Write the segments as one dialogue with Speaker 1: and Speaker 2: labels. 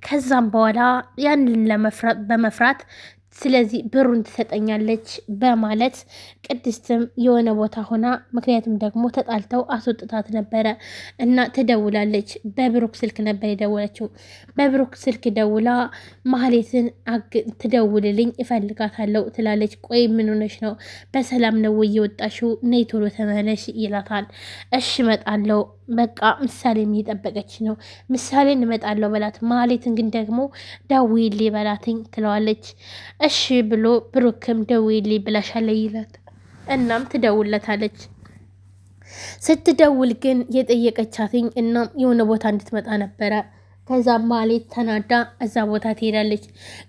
Speaker 1: ከዛም በኋላ ያንን በመፍራት ስለዚህ ብሩን ትሰጠኛለች በማለት ቅድስትም የሆነ ቦታ ሆና ምክንያቱም ደግሞ ተጣልተው አስወጥታት ነበረ እና ትደውላለች። በብሩክ ስልክ ነበር የደወለችው። በብሩክ ስልክ ደውላ ማህሌትን ትደውልልኝ እፈልጋታለሁ ትላለች። ቆይ ምን ሆነሽ ነው? በሰላም ነው የወጣሽው? ነይ ቶሎ ተመለሽ ይላታል። እሺ እመጣለሁ፣ በቃ ምሳሌም እየጠበቀች ነው፣ ምሳሌን እመጣለሁ በላት። ማህሌትን ግን ደግሞ ደውዪልኝ በላትኝ ትለዋለች። እሺ ብሎ ብሩክም ደውዪልኝ ብላሻለች ይላት። እናም ትደውለታለች። ስትደውል ግን የጠየቀቻትኝ እናም የሆነ ቦታ እንድትመጣ ነበረ። ከዛ ማህሌት ተናዳ እዛ ቦታ ትሄዳለች።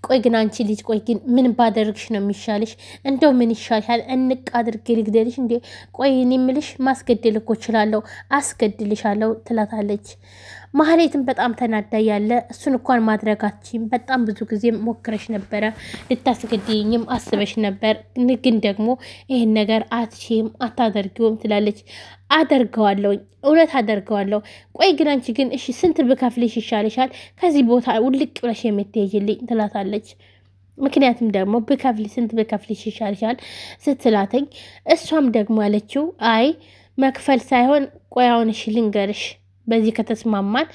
Speaker 1: ቆይ ግን አንቺ ልጅ ቆይ ግን ምን ባደርግሽ ነው የሚሻልሽ? እንደው ምን ይሻልሻል? እንቅ አድርጌ ልግደልሽ እንዴ? ቆይ እኔ የምልሽ ማስገደል እኮ እችላለሁ፣ አስገድልሻለሁ ትላታለች። ማህሌትም በጣም ተናዳ ያለ እሱን እንኳን ማድረጋችን በጣም ብዙ ጊዜ ሞክረሽ ነበረ፣ ልታስገድኝም አስበሽ ነበር፣ ግን ደግሞ ይህን ነገር አትችይም፣ አታደርጊውም ትላለች። አደርገዋለሁኝ፣ እውነት አደርገዋለሁ። ቆይ ግን አንቺ ግን እሺ ስንት ብከፍልሽ ይሻልሻል ከዚህ ቦታ ውልቅ ብለሽ የምትሄጂልኝ ትላታለች። ምክንያቱም ደግሞ ብከፍል ስንት ብከፍልሽ ይሻልሻል ስትላተኝ እሷም ደግሞ ያለችው አይ መክፈል ሳይሆን ቆይ አሁን እሺ ልንገርሽ፣ በዚህ ከተስማማን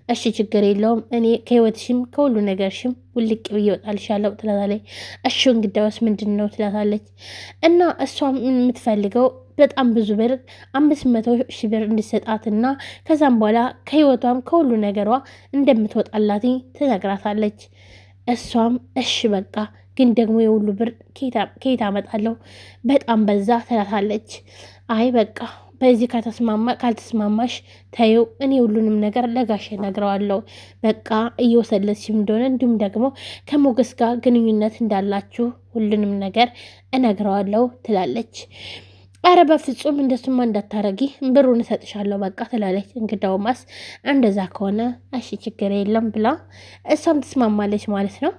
Speaker 1: እሺ ችግር የለውም እኔ ከህይወትሽም ከሁሉ ነገርሽም ውልቅ ብዬ እወጣልሻለሁ ትላታለች። እሺ እንግዳውስ ምንድን ነው ትላታለች። እና እሷም የምትፈልገው በጣም ብዙ ብር 500,000 ብር እንድሰጣትና ከዛም በኋላ ከህይወቷም ከሁሉ ነገሯ እንደምትወጣላት ትነግራታለች። እሷም እሺ በቃ ግን ደግሞ የሁሉ ብር ከየት አመጣለሁ? በጣም በዛ ትላታለች። አይ በቃ በዚህ ካልተስማማሽ ተይው፣ እኔ ሁሉንም ነገር ለጋሽ እነግረዋለሁ። በቃ እየወሰለችም እንደሆነ እንዲሁም ደግሞ ከሞገስ ጋር ግንኙነት እንዳላችሁ ሁሉንም ነገር እነግረዋለሁ ትላለች። አረ በፍጹም እንደሱማ እንዳታረጊ፣ ብሩን እሰጥሻለሁ በቃ ትላለች። እንግዳውማስ እንደዛ ከሆነ እሺ ችግር የለም ብላ እሷም ትስማማለች ማለት ነው።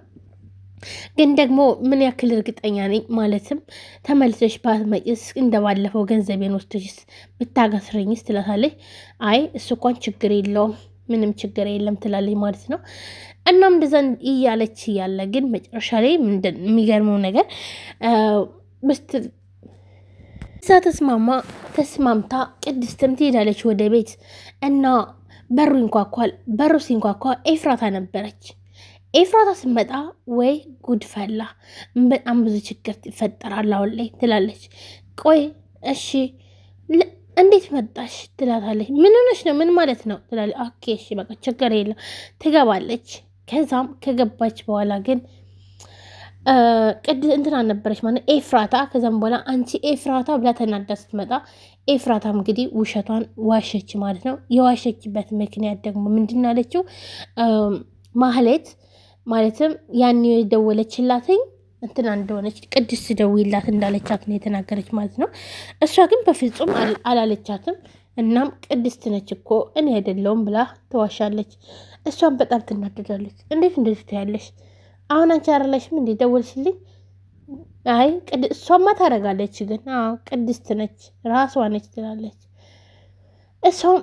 Speaker 1: ግን ደግሞ ምን ያክል እርግጠኛ ነኝ ማለትም ተመልሰሽ ባትመጪስ እንደባለፈው ገንዘቤን ወስደሽስ ብታገስረኝስ ትላታለች። አይ እሱ እንኳን ችግር የለውም ምንም ችግር የለም ትላለች ማለት ነው። እናም እንደዛ እያለች እያለ ግን መጨረሻ ላይ የሚገርመው ነገር እዛ ተስማምታ ቅድስትም ትሄዳለች ወደ ቤት እና በሩ ይንኳኳል። በሩ ሲንኳኳ ኤፍራታ ነበረች። ኤፍራታ ስመጣ ወይ ጉድ ፈላ፣ በጣም ብዙ ችግር ይፈጠራል አሁን ላይ ትላለች። ቆይ እሺ እንዴት መጣሽ ትላታለች። ምን ሆነሽ ነው? ምን ማለት ነው ትላለች። ኦኬ እሺ በቃ ችግር የለም ትገባለች። ከዛም ከገባች በኋላ ግን እንትና ነበረች ማለት ኤፍራታ። ከዛም በኋላ አንቺ ኤፍራታ ብላ ተናዳ ስትመጣ ኤፍራታም እንግዲህ ውሸቷን ዋሸች ማለት ነው። የዋሸችበት ምክንያት ደግሞ ምንድን አለችው? ማህሌት ማለትም ያን የደወለችላትኝ እንትና እንደሆነች ቅድስት ደውይላት እንዳለቻት ነው የተናገረች ማለት ነው። እሷ ግን በፍጹም አላለቻትም። እናም ቅድስት ነች እኮ እኔ አይደለሁም ብላ ትዋሻለች። እሷን በጣም ትናደዳለች። እንዴት እንደዚህ ትያለሽ? አሁን አንቺ አይደለሽም እንዴ ደወልሽልኝ? አይ እሷማ ታደርጋለች፣ ግን ቅድስት ነች ራሷ ነች ትላለች። እሷም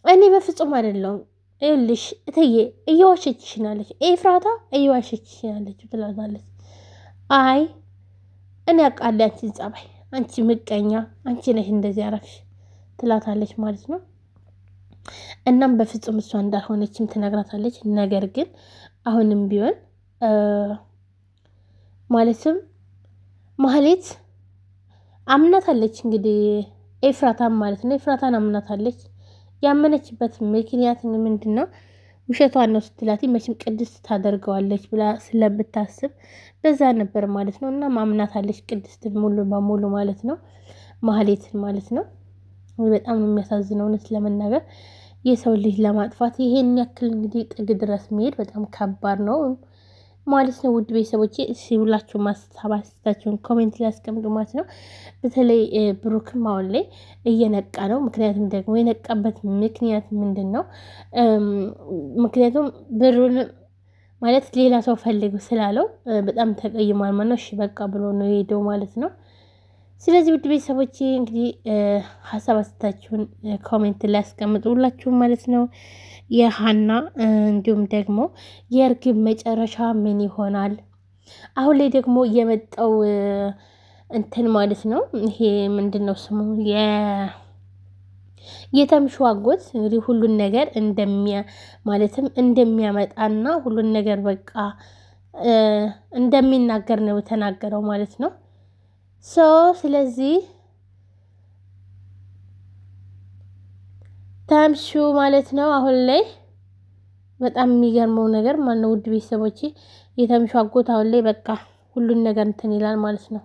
Speaker 1: እኔ በፍጹም አይደለሁም ይኸውልሽ እትዬ እየዋሸችሽናለች፣ ኤፍራታ እየዋሸችሽናለች ትላታለች። አይ እኔ አውቃለሁ አንቺን ጸባይ፣ አንቺ ምቀኛ፣ አንቺ ነሽ እንደዚህ ያረግሽ ትላታለች ማለት ነው። እናም በፍጹም እሷ እንዳልሆነችም ትነግራታለች። ነገር ግን አሁንም ቢሆን ማለትም ማህሌት አምናታለች እንግዲህ ኤፍራታን ማለት ነው። ኤፍራታን አምናታለች። ያመነችበት ምክንያት ምንድን ነው? ውሸቷን ነው ስትላት መቼም ቅድስት ታደርገዋለች ብላ ስለምታስብ በዛ ነበር ማለት ነው። እና ማምናታለች ቅድስትን ሙሉ በሙሉ ማለት ነው፣ ማህሌትን ማለት ነው። በጣም ነው የሚያሳዝነው እውነት ለመናገር የሰው ልጅ ለማጥፋት ይሄን ያክል እንግዲህ ጥግ ድረስ መሄድ በጣም ከባድ ነው ማለት ነው። ውድ ቤተሰቦቼ ሲውላችሁ ማስተባበታችሁን ኮሜንት ላይ አስቀምጡ ማለት ነው። በተለይ ብሩክም አሁን ላይ እየነቃ ነው። ምክንያቱም ደግሞ የነቃበት ምክንያት ምንድን ነው? ምክንያቱም ብሩን ማለት ሌላ ሰው ፈልግ ስላለው በጣም ተቀይሟል ማለት ነው። እሺ በቃ ብሎ ነው የሄደው ማለት ነው። ስለዚህ ውድ ቤተሰቦቼ እንግዲህ ሀሳብ አስተያየታችሁን ኮሜንት ላይ አስቀምጡላችሁ ማለት ነው። የሀና እንዲሁም ደግሞ የእርግብ መጨረሻ ምን ይሆናል? አሁን ላይ ደግሞ የመጣው እንትን ማለት ነው። ይሄ ምንድን ነው ስሙ? የተምቹ አጎት እንግዲህ ሁሉን ነገር ማለትም እንደሚያመጣና ሁሉን ነገር በቃ እንደሚናገር ነው የተናገረው ማለት ነው። ስለዚህ ተምቹ ማለት ነው አሁን ላይ በጣም የሚገርመው ነገር ማነው ውድ ቤተሰቦቼ የተምቹ አጎት አሁን ላይ በቃ ሁሉን ነገር እንትን ይላል ማለት ነው።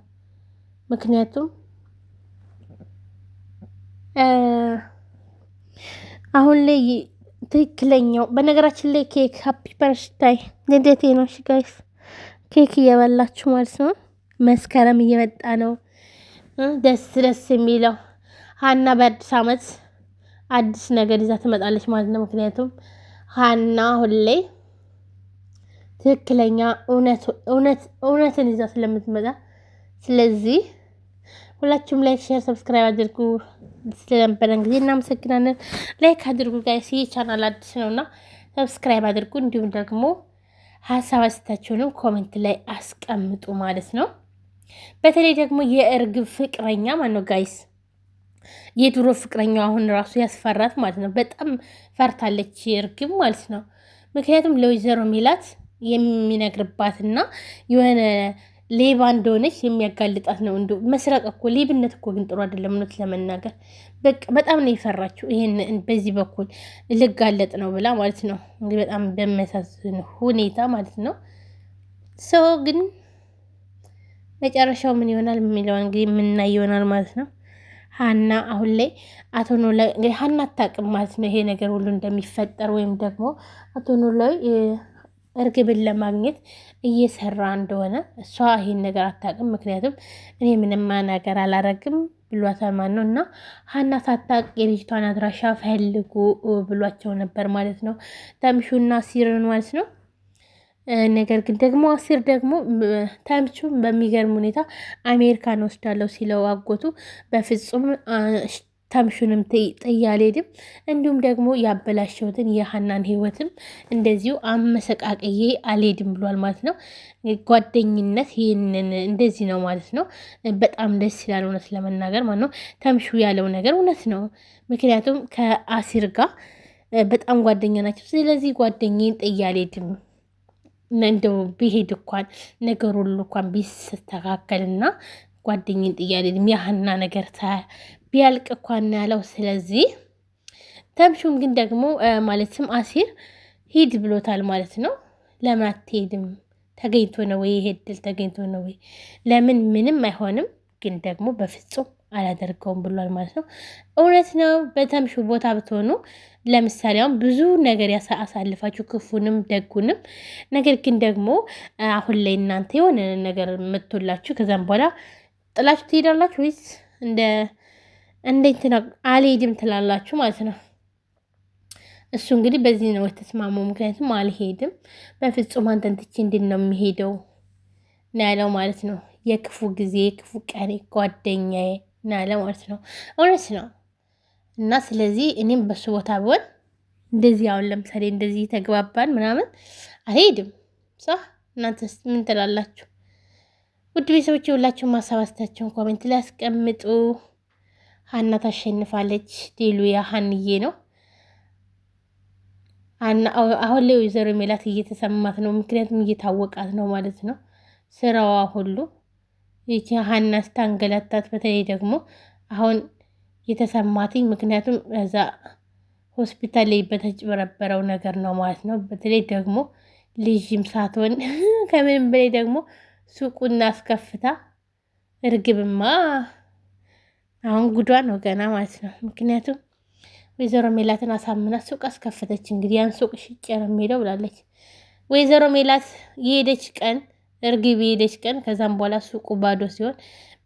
Speaker 1: ምክንያቱም አሁን ላይ ትክክለኛው በነገራችን ላይ ኬክ ሃፒ በርዝዴይ ልደቴ ነው። እሺ ጋይስ ኬክ እየበላችሁ ማለት ነው። መስከረም እየመጣ ነው። ደስ ደስ የሚለው ሀና በአዲስ አመት አዲስ ነገር ይዛ ትመጣለች ማለት ነው። ምክንያቱም ሀና ሁሌ ትክክለኛ እውነትን ይዛ ስለምትመጣ ስለዚህ ሁላችሁም ላይክ፣ ሼር፣ ሰብስክራይብ አድርጉ። ስለነበረን ጊዜ እናመሰግናለን። ላይክ አድርጉ ጋይስ፣ ይህ ቻናል አዲስ ነውና ሰብስክራይብ አድርጉ። እንዲሁም ደግሞ ሀሳብ አስተያየታችሁንም ኮሜንት ላይ አስቀምጡ ማለት ነው። በተለይ ደግሞ የእርግብ ፍቅረኛ ማነው ጋይስ፣ የድሮ ፍቅረኛው አሁን ራሱ ያስፈራት ማለት ነው። በጣም ፈርታለች እርግብ ማለት ነው። ምክንያቱም ለወይዘሮ ሜላት የሚነግርባትና የሆነ ሌባ እንደሆነች የሚያጋልጣት ነው። እንዶ መስረቅ እኮ ሌብነት እኮ ግን ጥሩ አይደለም። እውነት ለመናገር በቃ በጣም ነው የፈራችው። ይሄን በዚህ በኩል ልጋለጥ ነው ብላ ማለት ነው። እንግዲህ በጣም በሚያሳዝን ሁኔታ ማለት ነው። ግን መጨረሻው ምን ይሆናል የሚለው እንግዲህ የምናይ ይሆናል ማለት ነው። ሀና አሁን ላይ አቶ ኖላዊ እንግዲህ ሀና አታውቅም ማለት ነው ይሄ ነገር ሁሉ እንደሚፈጠር ወይም ደግሞ አቶ ኖላዊ እርግብን ለማግኘት እየሰራ እንደሆነ እሷ ይሄን ነገር አታውቅም። ምክንያቱም እኔ ምንም ነገር አላረግም ብሏታል ማለት ነው። እና ሀና ሳታውቅ የልጅቷን አድራሻ ፈልጉ ብሏቸው ነበር ማለት ነው፣ ተምቹና አሲርን ማለት ነው። ነገር ግን ደግሞ አሲር ደግሞ ተምቹን በሚገርም ሁኔታ አሜሪካን ወስዳለሁ ሲለው አጎቱ በፍጹም ተምቹንም ጥዬ አልሄድም፣ እንዲሁም ደግሞ ያበላሸሁትን የሀናን ህይወትም እንደዚሁ አመሰቃቅዬ አልሄድም ብሏል ማለት ነው። ጓደኝነት ይህንን እንደዚህ ነው ማለት ነው። በጣም ደስ ይላል እውነት ለመናገር ማለት ነው። ተምቹ ያለው ነገር እውነት ነው። ምክንያቱም ከአሲር ጋር በጣም ጓደኛ ናቸው። ስለዚህ ጓደኛዬን ጥዬ አልሄድም እንደው ቢሄድ እንኳን ነገር ሁሉ እንኳን ቢስተካከልና ጓደኛዬን ጥዬ አልሄድም የሀና ነገር ቢያልቅ እንኳን ያለው። ስለዚህ ተምቹም ግን ደግሞ ማለትም አሲር ሂድ ብሎታል ማለት ነው። ለምን አትሄድም? ተገኝቶ ነው ወይ ይሄ እድል ተገኝቶ ነው ወይ? ለምን ምንም አይሆንም፣ ግን ደግሞ በፍጹም አላደርገውም ብሏል ማለት ነው። እውነት ነው። በተምቹ ቦታ ብትሆኑ ለምሳሌ አሁን ብዙ ነገር አሳልፋችሁ ክፉንም ደጉንም፣ ነገር ግን ደግሞ አሁን ላይ እናንተ የሆነ ነገር መጥቶላችሁ ከዛም በኋላ ጥላችሁ ትሄዳላችሁ ወይስ እንዴት አልሄድም ትላላችሁ ማለት ነው። እሱ እንግዲህ በዚህ ነው የተስማመው። ምክንያቱም አልሄድም በፍጹም አንተን ትቼ እንዴት ነው የሚሄደው ነው ያለው ማለት ነው። የክፉ ጊዜ የክፉ ቀኔ ጓደኛዬ ነው ያለው ማለት ነው። እውነት ነው። እና ስለዚህ እኔም በሱ ቦታ ብሆን እንደዚህ አሁን ለምሳሌ እንደዚህ ተግባባን ምናምን አልሄድም። እናንተስ ምን ትላላችሁ? ውድ ቤተሰቦች ሁላችሁም ሀሳብ አስተያየታችሁን ኮሜንት ላይ አስቀምጡ። ሀና ታሸንፋለች። ዲሉ ሀንዬ ነው። አሁን ላይ ወይዘሮ ሜላት እየተሰማት ነው። ምክንያቱም እየታወቃት ነው ማለት ነው ስራዋ ሁሉ። ይቺ ሀና ስታንገላታት በተለይ ደግሞ አሁን የተሰማትኝ ምክንያቱም እዛ ሆስፒታል ላይ በተጭበረበረው ነገር ነው ማለት ነው። በተለይ ደግሞ ልጅም ሳትሆን ከምንም በላይ ደግሞ ሱቁና አስከፍታ እርግብማ አሁን ጉዷ ነው ገና ማለት ነው። ምክንያቱም ወይዘሮ ሜላትን አሳምና ሱቅ አስከፈተች። እንግዲህ ያን ሱቅ ሽጬ ነው የሚሄደው ብላለች። ወይዘሮ ሜላት የሄደች ቀን እርግብ ሄደች ቀን ከዛም በኋላ ሱቁ ባዶ ሲሆን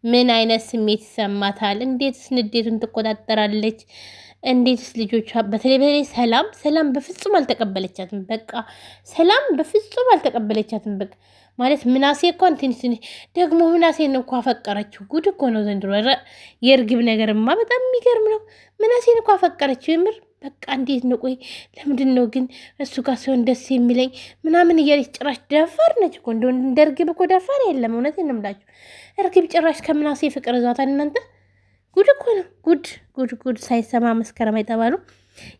Speaker 1: ምን አይነት ስሜት ይሰማታል? እንዴትስ ንዴቱን ትቆጣጠራለች? እንዴትስ ልጆቿ በተለይ ሰላም በፍጹም አልተቀበለቻትም። በቃ ሰላም በፍጹም አልተቀበለቻትም። በቃ ማለት ምናሴ እንኳን ትንሽ ደግሞ ምናሴን እኮ አፈቀረችው። ጉድ እኮ ነው ዘንድሮ። የእርግብ ነገርማ በጣም የሚገርም ነው። ምናሴን እኮ አፈቀረችው የምር በቃ እንዴት ነው? ቆይ ለምንድን ነው ግን እሱ ጋር ሲሆን ደስ የሚለኝ ምናምን እያለች ጭራሽ ደፋር ነች እኮ እንደ እርግብ እኮ ደፋር የለም። እውነቴን ነው የምላችሁ። እርግብ ጭራሽ ከምናሴ ፍቅር እዟታል። እናንተ ጉድ እኮ ነው። ጉድ ሳይሰማ መስከረም አይጠባሉ።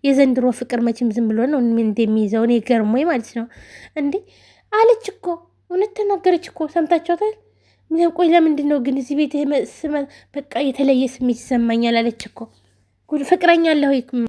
Speaker 1: የዘንድሮ ፍቅር መቼም ዝም ብሎ ነው እንደሚይዘው እኔ ገርሞኝ ማለት ነው። እንዴ አለች እኮ እውነት ተናገረች እኮ ሰምታችኋታል። ቆይ ለምንድን ነው ግን እዚህ ቤት በቃ የተለየ ስሜት ይሰማኛል አለች እኮ። ጉድ ፍቅረኛ አለሁ